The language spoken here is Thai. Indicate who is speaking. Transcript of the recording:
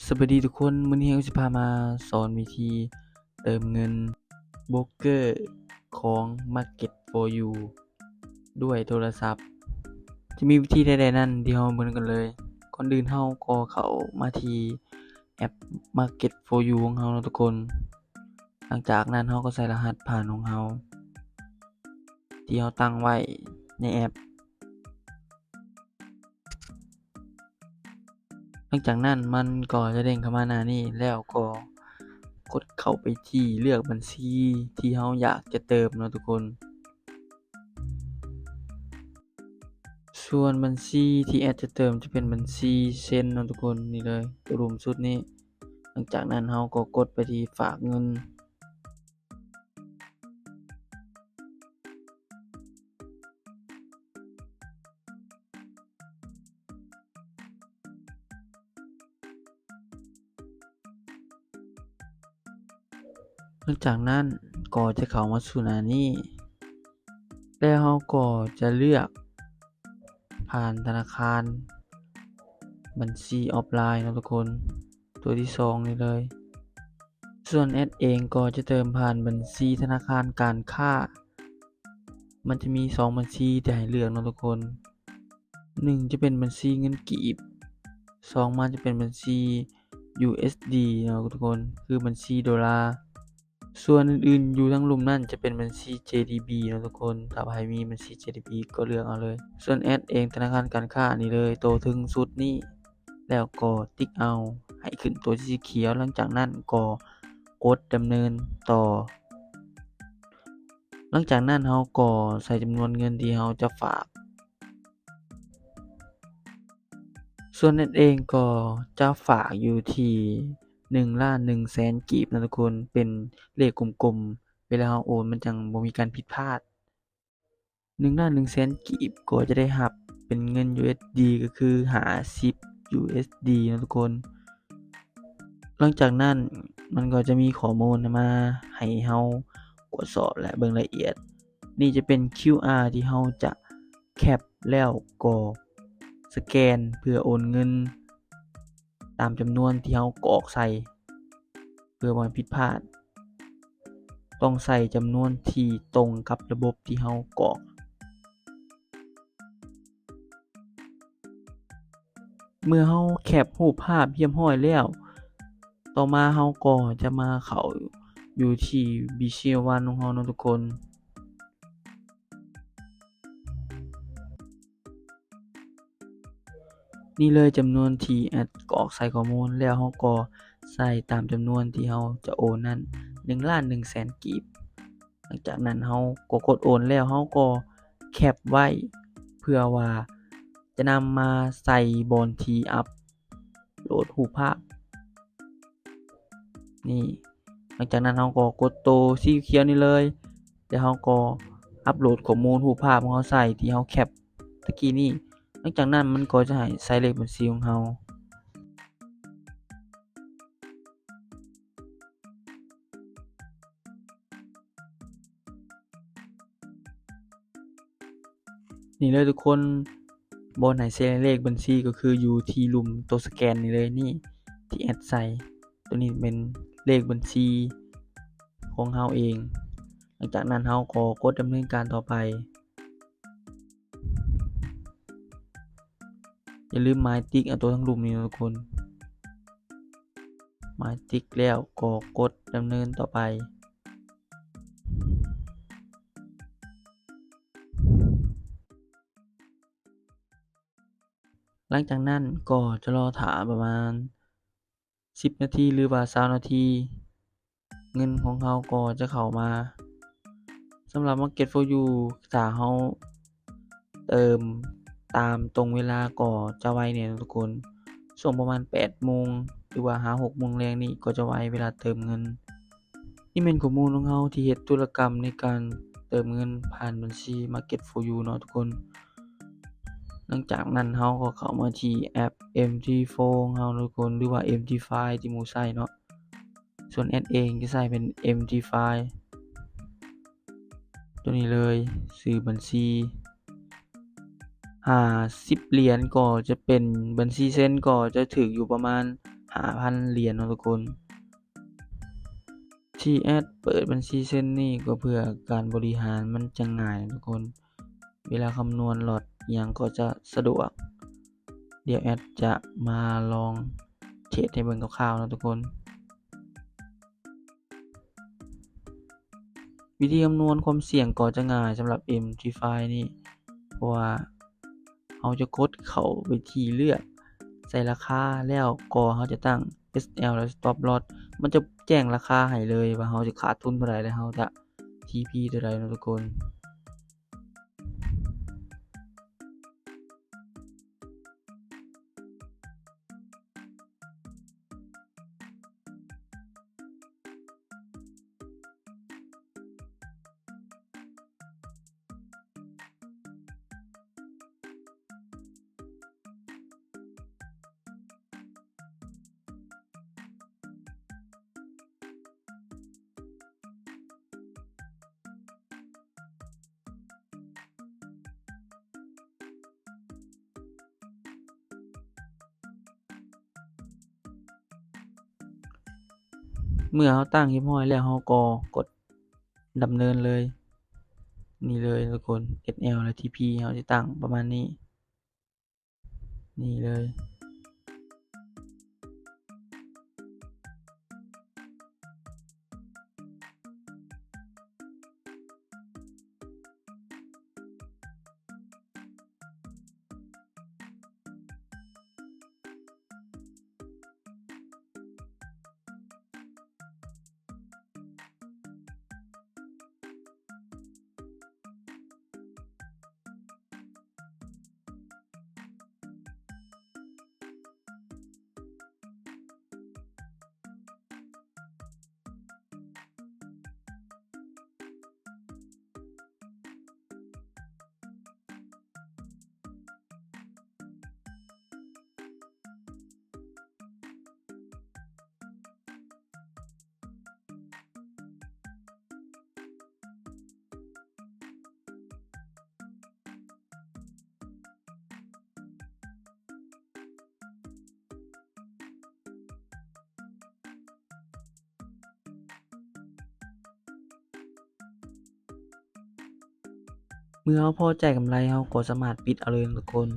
Speaker 1: สวัสดีทุกคนมื้อนี้เราสิพามาสอนวิธีเติมเงินโบรกเกอร์ของ Market for You ด้วยโทรศัพท์ จะมีวิธีใดๆนั้นเดี๋ยวเรามาเบิ่งกันเลย ก่อนอื่นเราก็เข้ามาที่แอป Market for You ของเราเนาะทุกคน หลังจากนั้นเราก็ใส่รหัสผ่านของเราที่เราตั้งไว้ในแอป หลังจากนั้นมันก็จะเด้งเข้ามาหน้านี้แล้วก็กดเข้าไปที่เลือกบัญชีที่เราอยากจะเติมเนาะทุกคน ส่วนบัญชีที่แอดจะเติมจะเป็นบัญชีเซ็นเนาะทุกคนนี่เลยตัวรุมสุดนี้ หลังจากนั้นเราก็กดไปที่ฝากเงิน หลังจากนั้นก็จะเข้ามาสู่หน้านี้ แล้วเราก็จะเลือกผ่านธนาคารบัญชีออฟไลน์เนาะทุกคนตัวที่2นี่เลย ส่วนแอดเองก็จะเติมผ่านบัญชีธนาคารการค้ามันจะมี2บัญชีที่ให้เลือกเนาะทุกคน1จะเป็นบัญชีเงินกีบ2มันจะเป็นบัญชี USD เนาะทุกคนคือบัญชีดอลลาร์ส่วนอื่นๆอยู่ทั้งลุ่มนั่นจะเป็นบัญชี JDB เนาะทุกคนถ้าใครมีบัญชี JDB ก็เลือกเอาเลยส่วนแอดเองธนาคารการค้านี่เลยโตถึงสุดนี้แล้วก็ติ๊กเอาให้ขึ้นตัวสีเขียวหลังจากนั้นก็กดดำเนินต่อหลังจากนั้นเราก็ใส่จำนวนเงินที่เราจะฝากส่วนแอดเองก็จะฝากอยู่ที่1,100,000 กีบนะทุกคนเป็นเลขกลมๆเวลาเราโอนมันจังบ่มีการผิดพลาด1,100,000 กีบก็จะได้รับเป็นเงิน USD ก็คือ50 USD นะทุกคนหลังจากนั้นมันก็จะมีข้อมูลมาให้เราตรวจสอบและเบิ่งรายละเอียดนี่จะเป็น QR ที่เราจะแคปแล้วก็สแกนเพื่อโอนเงินตามจำนวนที่เรากรอกใส่เพื่อบ่ให้ผิดพลาดต้องใส่จำนวนที่ตรงกับระบบที่เรากรอกเมื่อเราแคปรูปภาพเรียบร้อยแล้วต่อมาเราก็จะมาเข้าอยู่ที่ Visual 1ของเราเนาะทุกคนนี่เลยจำนวนที่แอดกรอกใส่ข้อมูลแล้วเราก็ใส่ตามจำนวนที่เราจะโอนนั้น 1,100,000 กีบหลังจากนั้นเราก็กดโอนแล้วเราก็แคปไว้เพื่อว่าจะนำมาใส่บนที่อัปโหลดรูปภาพนี่หลังจากนั้นเราก็กดตัวสีเขียวนี่เลยแล้วเราก็อัปโหลดข้อมูลรูปภาพของเราใส่ที่เราแคปตะกี้นี้หลังจากนั้นมันก็จะให้ใส่เลขบัญชีของเรานี่เลยทุกคนบนให้ใส่เลขบัญชีก็คืออยู่ที่หลุมตัวสแกนนี่เลยนี่ที่แอดใส่ตัวนี้เป็นเลขบัญชีของเราเองหลังจากนั้นเราก็กดดำเนินการต่อไปอย่าลืมหมายติ๊กเอาตัวทั้งหลุมนี้นะทุกคนหมายติ๊กแล้วก็กดดำเนินต่อไปหลังจากนั้นก็จะรอท่าประมาณ10นาทีหรือว่า20นาทีเงินของเราก็จะเข้ามาสำหรับ Market for You ถ้าเราเติมตามตรงเวลาก็จะไวแน่ทุกคนช่วงประมาณ 8 โมงหรือว่า 6 โมงแลงนี่ก็จะไวเวลาเติมเงินนี่แม่นข้อมูลของเราที่เฮ็ดธุรกรรมในการเติมเงินผ่านบัญชี Market for You เนาะทุกคนหลังจากนั้นเราก็เข้ามาที่แอป MT4 ของเราทุกคนหรือว่า MT5 ที่หมู่ใช้เนาะส่วนแอดเองจะใช้เป็น MT5 ตัวนี้เลยชื่อบัญชี50 เหรียญก็จะเป็นบัญชีเซ็นก็จะถึกอยู่ประมาณ 5,000 เหรียญเนาะทุกคนที่แอดเปิดบัญชีเส้นนี้ก็เพื่อการบริหารมันจะง่ายทุกคน เวลาคำนวณหลอดอิหยังก็จะสะดวก เดี๋ยวแอดจะมาลองเทรดให้เบิ่งคร่าวๆเนาะทุกคน วิธีคำนวณความเสี่ยงก็จะง่ายสำหรับ MT5 นี่ เพราะว่าเราจะกดเข้าไปที่เลือกใส่ราคาแล้วก็เราจะตั้ง SL และ Stop Loss มันจะแจ้งราคาให้เลยว่าเราจะขาดทุนเท่าใดและเราจะ TP เท่าใดเนาะทุกคน เมื่อเราตั้งเรียบร้อยแล้วเราก็กดดำเนินเลย นี่เลยทุกคน SL และ TP เราจะตั้งประมาณนี้ นี่เลย เมื่อเราพอใจกำไรเราก็สามารถปิดเอาเลยทุกคน